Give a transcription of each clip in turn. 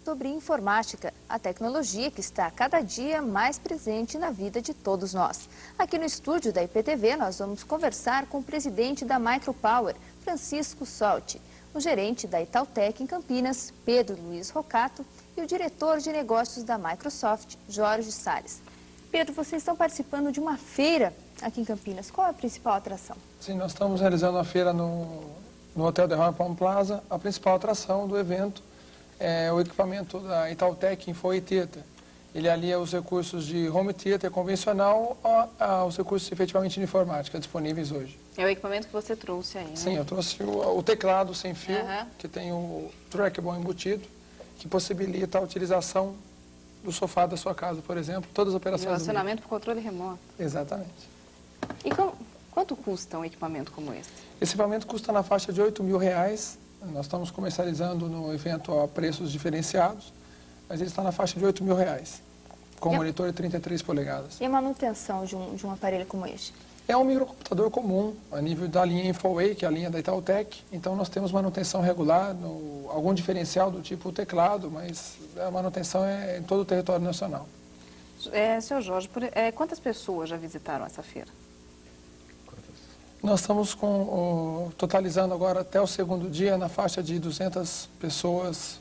sobre informática, a tecnologia que está cada dia mais presente na vida de todos nós. Aqui no estúdio da IPTV nós vamos conversar com o presidente da Micropower, Francisco Solti, o gerente da Itautec em Campinas, Pedro Luiz Rocato, e o diretor de negócios da Microsoft, Jorge Salles. Pedro, vocês estão participando de uma feira aqui em Campinas. Qual é a principal atração? Sim, nós estamos realizando uma feira no Hotel The Royal Palm Plaza. A principal atração do evento é o equipamento da Itautec Info Theater. Ele alia os recursos de home theater convencional aos recursos efetivamente de informática disponíveis hoje. É o equipamento que você trouxe aí, né? Sim, eu trouxe o teclado sem fio, que tem o trackball embutido, que possibilita a utilização do sofá da sua casa, por exemplo, todas as operações. Relacionamento por controle remoto. Exatamente. E quanto custa um equipamento como esse? Esse equipamento custa na faixa de R$8.000. Nós estamos comercializando no evento a preços diferenciados, mas ele está na faixa de R$8.000, com monitor de 33 polegadas. E a manutenção de um aparelho como este? É um microcomputador comum, a nível da linha InfoWay, que é a linha da Itautec. Então, nós temos manutenção regular, algum diferencial do tipo teclado, mas a manutenção é em todo o território nacional. Senhor Jorge, quantas pessoas já visitaram essa feira? Nós estamos totalizando agora, até o segundo dia, na faixa de 200 pessoas,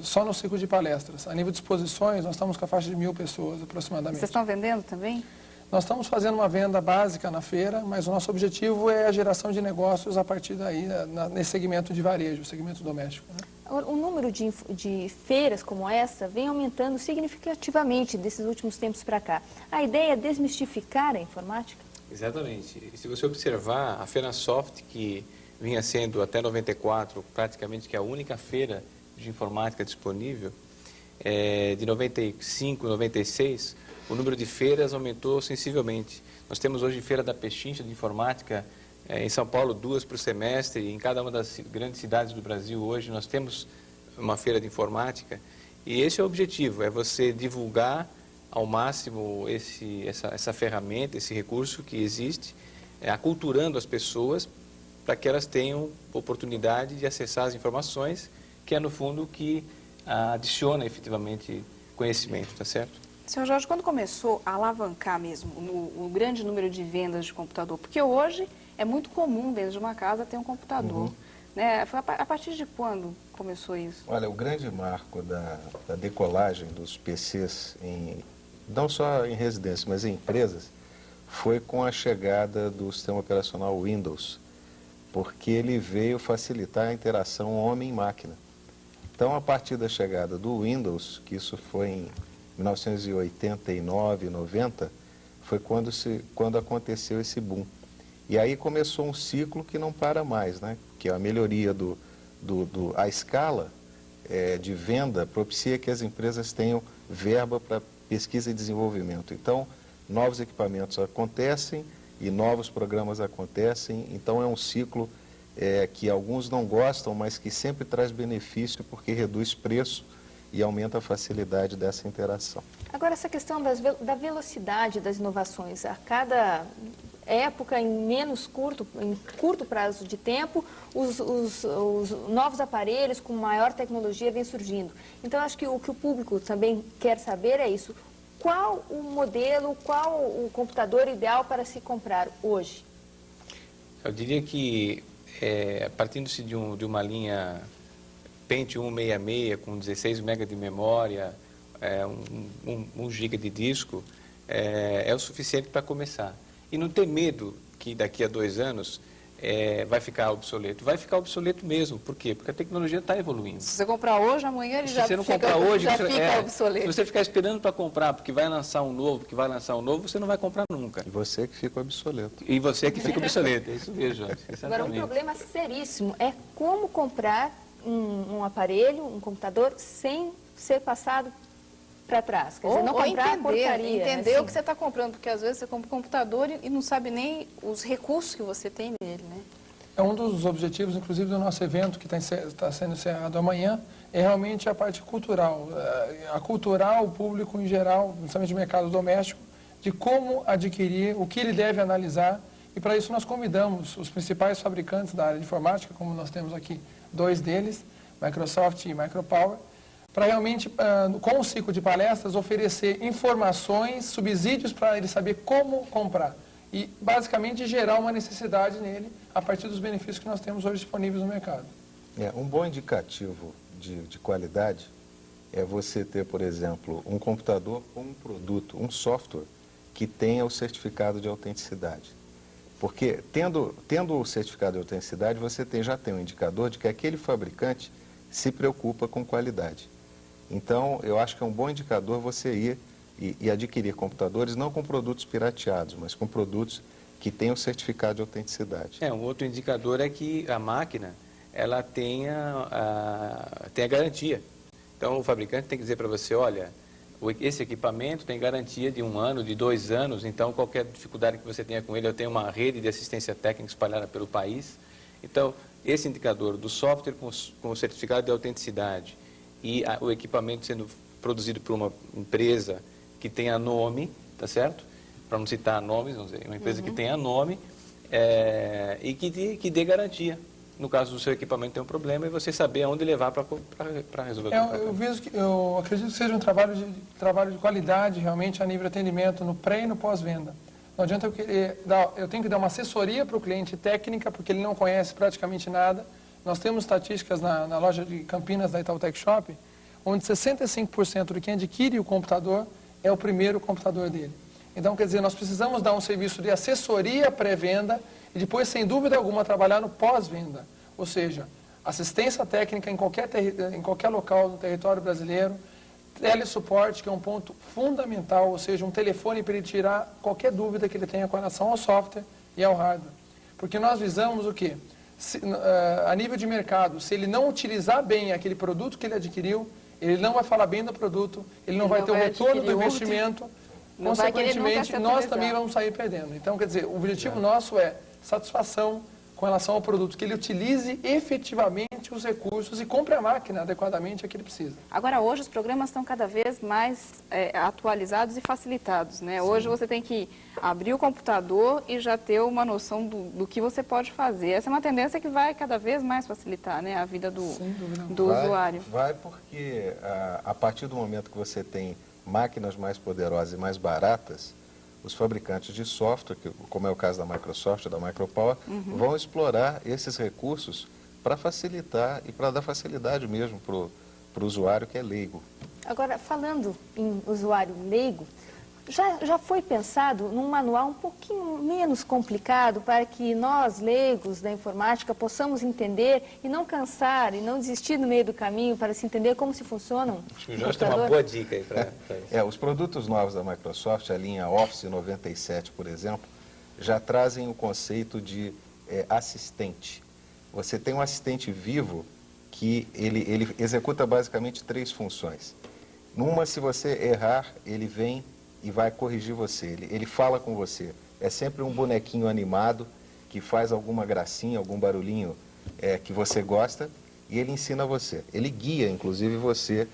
só no ciclo de palestras. A nível de exposições, nós estamos com a faixa de 1.000 pessoas, aproximadamente. Vocês estão vendendo também? Nós estamos fazendo uma venda básica na feira, mas o nosso objetivo é a geração de negócios a partir daí, nesse segmento de varejo, segmento doméstico, né? O número de feiras como essa vem aumentando significativamente desses últimos tempos para cá. A ideia é desmistificar a informática? Exatamente. E se você observar, a Feira Soft, que vinha sendo até 94 praticamente que a única feira de informática disponível, de 95, 96, o número de feiras aumentou sensivelmente. Nós temos hoje Feira da Pechincha de Informática, em São Paulo 2 por semestre, e em cada uma das grandes cidades do Brasil hoje nós temos uma feira de informática, e esse é o objetivo, é você divulgar ao máximo essa ferramenta, esse recurso que existe, aculturando as pessoas para que elas tenham oportunidade de acessar as informações, que é no fundo o que adiciona efetivamente conhecimento, tá certo? Senhor Jorge, quando começou a alavancar mesmo o grande número de vendas de computador? Porque hoje é muito comum dentro de uma casa ter um computador. Né? Foi a partir de quando começou isso? Olha, o grande marco da decolagem dos PCs, não só em residências, mas em empresas, foi com a chegada do sistema operacional Windows, porque ele veio facilitar a interação homem-máquina. Então, a partir da chegada do Windows, que isso foi em 1989, 90, foi quando aconteceu esse boom. E aí começou um ciclo que não para mais, né? Que é a melhoria a escala de venda propicia que as empresas tenham verba para pesquisa e desenvolvimento. Então, novos equipamentos acontecem e novos programas acontecem. Então, é um ciclo que alguns não gostam, mas que sempre traz benefício porque reduz preço e aumenta a facilidade dessa interação. Agora, essa questão da velocidade das inovações, a cada época, em curto prazo de tempo, os novos aparelhos com maior tecnologia vêm surgindo. Então, acho que o que o público também quer saber é isso. Qual o modelo, qual o computador ideal para se comprar hoje? Eu diria que, partindo-se de uma linha Pentium 166 com 16 MB de memória, 1 GB de disco, é o suficiente para começar. E não ter medo que daqui a 2 anos vai ficar obsoleto. Vai ficar obsoleto mesmo. Por quê? Porque a tecnologia está evoluindo. Se você comprar hoje, amanhã ele já fica obsoleto. Se você ficar esperando para comprar, porque vai lançar um novo, você não vai comprar nunca. E você que fica obsoleto. E você que fica obsoleto. É isso mesmo, Jorge. Agora, um problema seríssimo é como comprar um aparelho, um computador, sem ser passado para trás. Quer dizer, não comprar porcaria. Entender assim. o que você está comprando, porque às vezes você compra um computador e não sabe nem os recursos que você tem nele, né? É um dos objetivos, inclusive, do nosso evento, que está sendo encerrado amanhã, é realmente a parte cultural. Aculturar o público em geral, principalmente o mercado doméstico, de como adquirir, o que ele deve analisar. E para isso nós convidamos os principais fabricantes da área de informática, como nós temos aqui 2 deles, Microsoft e Micropower, para realmente, com o ciclo de palestras, oferecer informações, subsídios para ele saber como comprar. E, basicamente, gerar uma necessidade nele a partir dos benefícios que nós temos hoje disponíveis no mercado. Um bom indicativo de qualidade é você ter, por exemplo, um computador ou um produto, um software que tenha o certificado de autenticidade. Porque, tendo o certificado de autenticidade, você já tem um indicador de que aquele fabricante se preocupa com qualidade. Então, eu acho que é um bom indicador você ir e adquirir computadores não com produtos pirateados, mas com produtos que tenham o certificado de autenticidade. Um outro indicador é que a máquina ela tenha garantia. Então, o fabricante tem que dizer para você, olha, esse equipamento tem garantia de 1 ano, de 2 anos, então qualquer dificuldade que você tenha com ele, eu tenho uma rede de assistência técnica espalhada pelo país. Então, esse indicador do software com o certificado de autenticidade e o equipamento sendo produzido por uma empresa que tenha nome, tá certo? Para não citar nomes, vamos dizer, uma empresa que tenha nome e que dê garantia. No caso do seu equipamento tem um problema e você saber aonde levar para resolver o problema. Eu acredito que seja um trabalho de qualidade realmente a nível de atendimento no pré e no pós-venda. Não adianta eu tenho que dar uma assessoria para o cliente técnica, porque ele não conhece praticamente nada. Nós temos estatísticas na loja de Campinas, da Itautec Shop, onde 65% de quem adquire o computador é o primeiro computador dele. Então, quer dizer, nós precisamos dar um serviço de assessoria pré-venda e depois, sem dúvida alguma, trabalhar no pós-venda. Ou seja, assistência técnica em qualquer local do território brasileiro, telesuporte, que é um ponto fundamental, ou seja, um telefone para ele tirar qualquer dúvida que ele tenha com relação ao software e ao hardware. Porque nós visamos o quê? A nível de mercado, se ele não utilizar bem aquele produto que ele adquiriu, ele não vai falar bem do produto, ele não vai ter o retorno do investimento, consequentemente, nós também vamos sair perdendo. Então, quer dizer, o objetivo nosso é satisfação com relação ao produto, que ele utilize efetivamente os recursos e compre a máquina adequadamente a que ele precisa. Agora, hoje os programas estão cada vez mais atualizados e facilitados, né? Sim. Hoje você tem que abrir o computador e já ter uma noção do que você pode fazer. Essa é uma tendência que vai cada vez mais facilitar, né, a vida do usuário. Vai porque a partir do momento que você tem máquinas mais poderosas e mais baratas, os fabricantes de software, como é o caso da Microsoft, da Micropower, vão explorar esses recursos para facilitar e para dar facilidade mesmo para o usuário que é leigo. Agora, falando em usuário leigo, já foi pensado num manual um pouquinho menos complicado para que nós, leigos da informática, possamos entender e não cansar e não desistir no meio do caminho para se entender como se funcionam? Acho que o Jorge tem uma boa dica aí para isso. Os produtos novos da Microsoft, a linha Office 97, por exemplo, já trazem o conceito de assistente. Você tem um assistente vivo que ele executa basicamente 3 funções. Numa, se você errar, ele vem e vai corrigir você, ele fala com você. É sempre um bonequinho animado que faz alguma gracinha, algum barulhinho que você gosta e ele ensina você. Ele guia, inclusive, você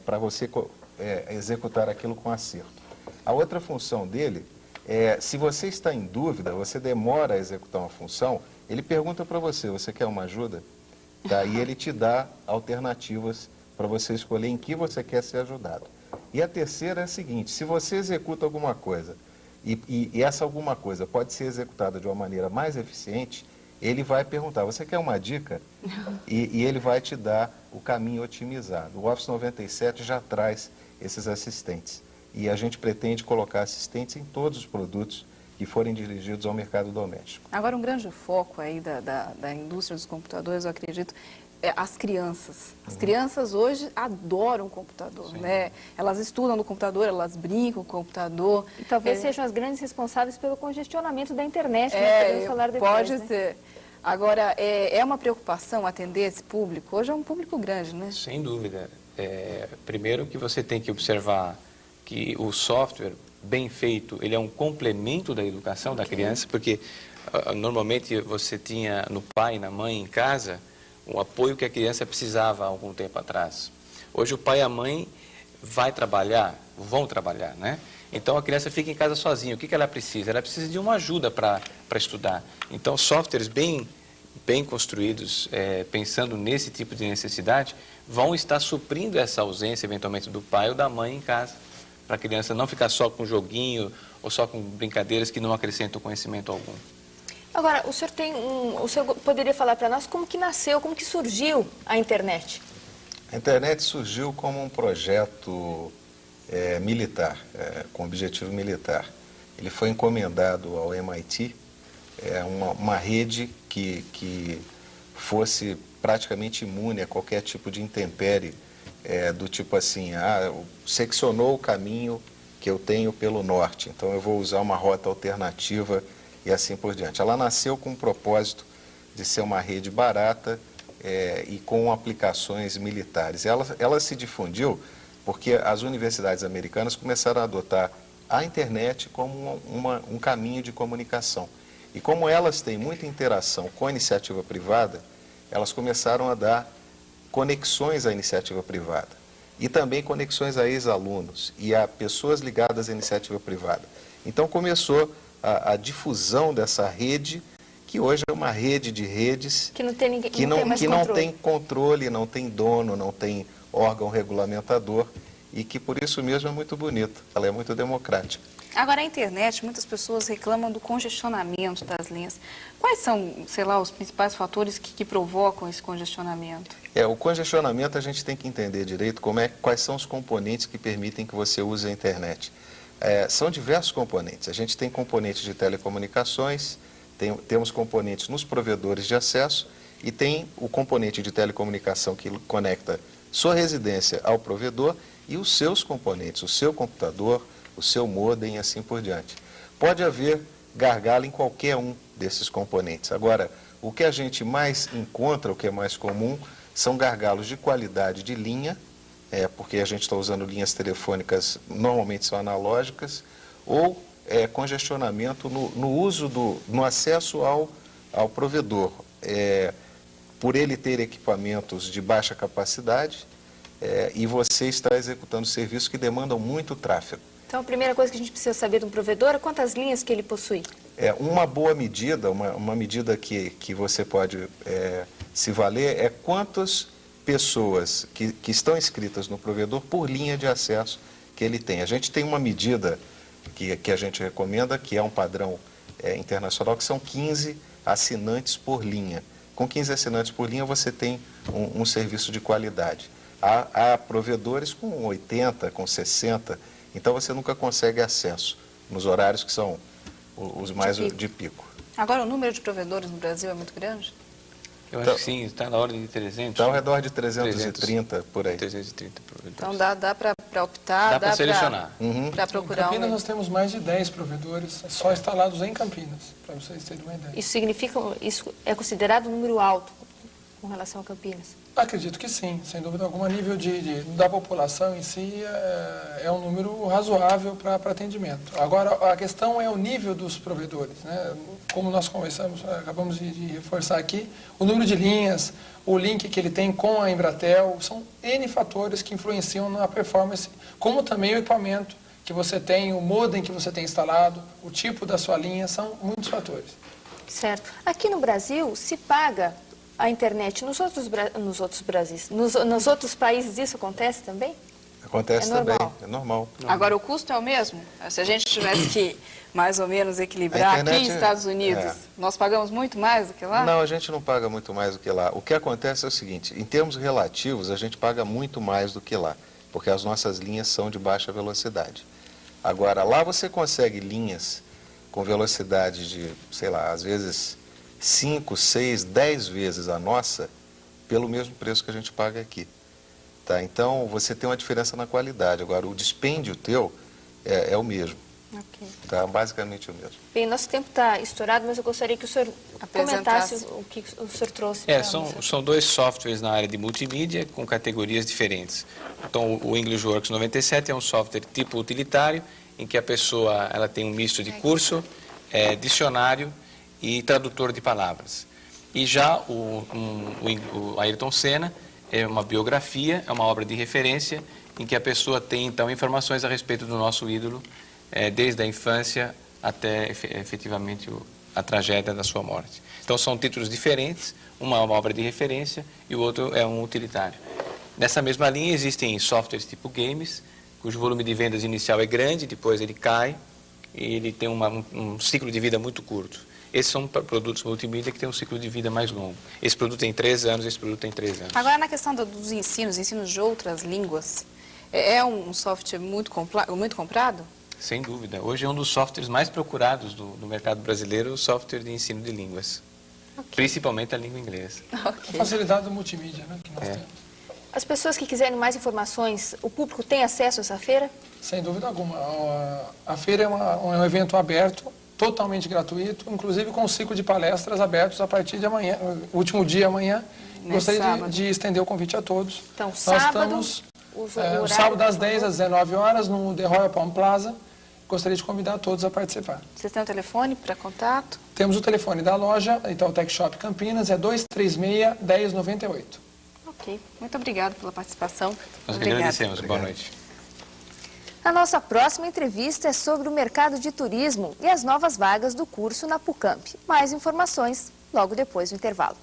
para você executar aquilo com acerto. A outra função dele é, se você está em dúvida, você demora a executar uma função, ele pergunta para você, você quer uma ajuda? Daí ele te dá alternativas para você escolher em que você quer ser ajudado. E a terceira é a seguinte, se você executa alguma coisa e essa alguma coisa pode ser executada de uma maneira mais eficiente, ele vai perguntar, você quer uma dica? E ele vai te dar o caminho otimizado. O Office 97 já traz esses assistentes. E a gente pretende colocar assistentes em todos os produtos que forem dirigidos ao mercado doméstico. Agora, um grande foco aí da indústria dos computadores, eu acredito, é as crianças. As crianças hoje adoram o computador, né? Elas estudam no computador, elas brincam com o computador. E talvez sejam as grandes responsáveis pelo congestionamento da internet, né? Podemos falar depois, pode ser. Agora, é uma preocupação atender esse público? Hoje é um público grande, né? Sem dúvida. Primeiro que você tem que observar que o software bem feito, ele é um complemento da educação da criança, porque normalmente você tinha no pai e na mãe em casa o apoio que a criança precisava há algum tempo atrás. Hoje o pai e a mãe vão trabalhar, né? Então a criança fica em casa sozinha. O que ela precisa? Ela precisa de uma ajuda para estudar. Então softwares bem construídos, pensando nesse tipo de necessidade, vão estar suprindo essa ausência, eventualmente, do pai ou da mãe em casa, para a criança não ficar só com joguinho ou só com brincadeiras que não acrescentam conhecimento algum. Agora, o senhor poderia falar para nós como que nasceu, como que surgiu a internet? A internet surgiu como um projeto militar, com objetivo militar. Ele foi encomendado ao MIT, uma rede que fosse praticamente imune a qualquer tipo de intempérie, do tipo assim, seccionou o caminho que eu tenho pelo norte, então eu vou usar uma rota alternativa e assim por diante. Ela nasceu com o propósito de ser uma rede barata e com aplicações militares. Ela se difundiu porque as universidades americanas começaram a adotar a internet como um caminho de comunicação. E como elas têm muita interação com a iniciativa privada, elas começaram a dar conexões à iniciativa privada e também conexões a ex-alunos e a pessoas ligadas à iniciativa privada. Então começou a difusão dessa rede, que hoje é uma rede de redes Que não tem ninguém, que não tem controle, não tem dono, não tem órgão regulamentador e que por isso mesmo é muito bonita, ela é muito democrática. Agora, a internet, muitas pessoas reclamam do congestionamento das linhas. Quais são, sei lá, os principais fatores que provocam esse congestionamento? O congestionamento a gente tem que entender direito quais são os componentes que permitem que você use a internet. São diversos componentes. A gente tem componentes de telecomunicações, temos componentes nos provedores de acesso e tem o componente de telecomunicação que conecta sua residência ao provedor e os seus componentes, o seu computador, o seu modem e assim por diante. Pode haver gargalo em qualquer um desses componentes. Agora, o que a gente mais encontra, o que é mais comum, são gargalos de qualidade de linha, porque a gente está usando linhas telefônicas, normalmente são analógicas, ou congestionamento no acesso ao provedor, por ele ter equipamentos de baixa capacidade e você está executando serviços que demandam muito tráfego. Então, a primeira coisa que a gente precisa saber de um provedor é quantas linhas que ele possui. Uma boa medida, uma medida que você pode se valer é quantas pessoas que estão inscritas no provedor por linha de acesso que ele tem. A gente tem uma medida que a gente recomenda, que é um padrão internacional, que são 15 assinantes por linha. Com 15 assinantes por linha você tem um serviço de qualidade. Há provedores com 80, com 60, então você nunca consegue acesso nos horários que são os mais de pico. Agora, o número de provedores no Brasil é muito grande? Eu acho que sim, está na ordem de 300. Está ao redor de 330, por aí. 330 provedores. Então dá para optar, dá para selecionar. Para procurar Em Campinas nós temos mais de 10 provedores só instalados em Campinas, para vocês terem uma ideia. Isso é considerado um número alto com relação a Campinas? Acredito que sim, sem dúvida alguma. Nível da população em si é um número razoável para atendimento. Agora, a questão é o nível dos provedores, né? Como nós conversamos, acabamos de reforçar aqui, o número de linhas, o link que ele tem com a Embratel, são N fatores que influenciam na performance, como também o equipamento que você tem, o modem que você tem instalado, o tipo da sua linha, são muitos fatores. Certo. Aqui no Brasil, se paga a internet nos outros países, isso acontece também? Acontece também, é normal. Agora, o custo é o mesmo? Se a gente tivesse que mais ou menos equilibrar aqui nos Estados Unidos, nós pagamos muito mais do que lá? Não, a gente não paga muito mais do que lá. O que acontece é o seguinte, em termos relativos, a gente paga muito mais do que lá, porque as nossas linhas são de baixa velocidade. Agora, lá você consegue linhas com velocidade de, sei lá, às vezes 5, 6, 10 vezes a nossa, pelo mesmo preço que a gente paga aqui. Tá? Então, você tem uma diferença na qualidade. Agora, o dispêndio teu é o mesmo. Okay. Tá? Basicamente o mesmo. Bem, nosso tempo está estourado, mas eu gostaria que o senhor comentasse o que o senhor trouxe. São dois softwares na área de multimídia com categorias diferentes. Então, o EnglishWorks 97 é um software tipo utilitário, em que a pessoa ela tem um misto de curso, dicionário e tradutor de palavras. E já o Ayrton Senna é uma biografia, é uma obra de referência, em que a pessoa tem, então, informações a respeito do nosso ídolo, desde a infância até, efetivamente, a tragédia da sua morte. Então, são títulos diferentes, uma é uma obra de referência e o outro é um utilitário. Nessa mesma linha existem softwares tipo games, cujo volume de vendas inicial é grande, depois ele cai e ele tem um ciclo de vida muito curto. Esses são produtos multimídia que têm um ciclo de vida mais longo. Esse produto tem 3 anos, esse produto tem 3 anos. Agora, na questão dos ensinos de outras línguas, é um software muito comprado? Sem dúvida. Hoje é um dos softwares mais procurados no mercado brasileiro, o software de ensino de línguas. Okay. Principalmente a língua inglesa. Okay. A facilidade do multimídia, né, que nós temos. As pessoas que quiserem mais informações, o público tem acesso a essa feira? Sem dúvida alguma. A feira é um evento aberto, totalmente gratuito, inclusive com um ciclo de palestras abertos a partir de amanhã, último dia amanhã. Gostaria de estender o convite a todos. Então, sábado, nós estamos sábado das 10 às 19 horas no The Royal Palm Plaza. Gostaria de convidar todos a participar. Vocês têm um telefone para contato? Temos o telefone da loja, Itautec Shop Campinas, é 236-1098. Ok. Muito obrigada pela participação. Nós agradecemos. Boa noite. A nossa próxima entrevista é sobre o mercado de turismo e as novas vagas do curso na Pucamp. Mais informações logo depois do intervalo.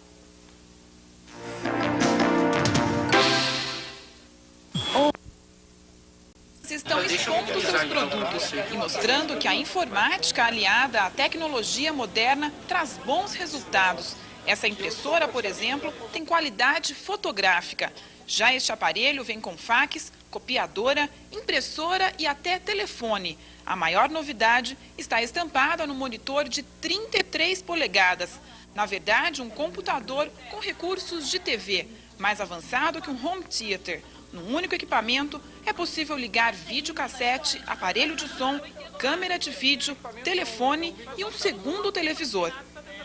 Estão expondo seus produtos e mostrando que a informática aliada à tecnologia moderna traz bons resultados. Essa impressora, por exemplo, tem qualidade fotográfica. Já este aparelho vem com fax, copiadora, impressora e até telefone. A maior novidade está estampada no monitor de 33 polegadas. Na verdade, um computador com recursos de TV, mais avançado que um home theater. Num único equipamento, é possível ligar videocassete, aparelho de som, câmera de vídeo, telefone e um segundo televisor.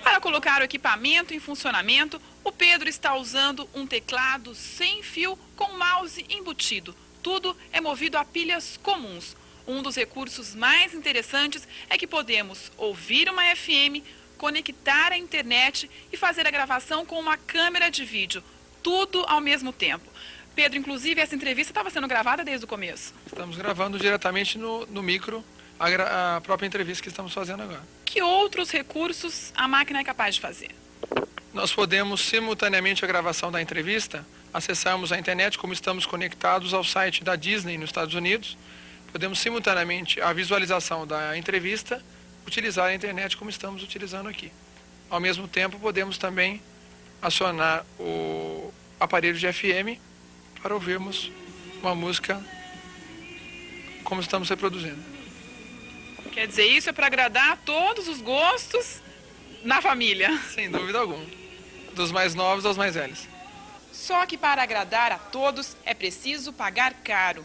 Para colocar o equipamento em funcionamento, o Pedro está usando um teclado sem fio com mouse embutido. Tudo é movido a pilhas comuns. Um dos recursos mais interessantes é que podemos ouvir uma FM, conectar a internet e fazer a gravação com uma câmera de vídeo. Tudo ao mesmo tempo. Pedro, inclusive, essa entrevista estava sendo gravada desde o começo. Estamos gravando diretamente no micro a própria entrevista que estamos fazendo agora. Que outros recursos a máquina é capaz de fazer? Nós podemos, simultaneamente à gravação da entrevista, acessarmos a internet, como estamos conectados ao site da Disney nos Estados Unidos. Podemos, simultaneamente à visualização da entrevista, utilizar a internet como estamos utilizando aqui. Ao mesmo tempo, podemos também acionar o aparelho de FM para ouvirmos uma música como estamos reproduzindo. Quer dizer, isso é para agradar a todos os gostos na família? Sem dúvida alguma. Dos mais novos aos mais velhos. Só que para agradar a todos é preciso pagar caro.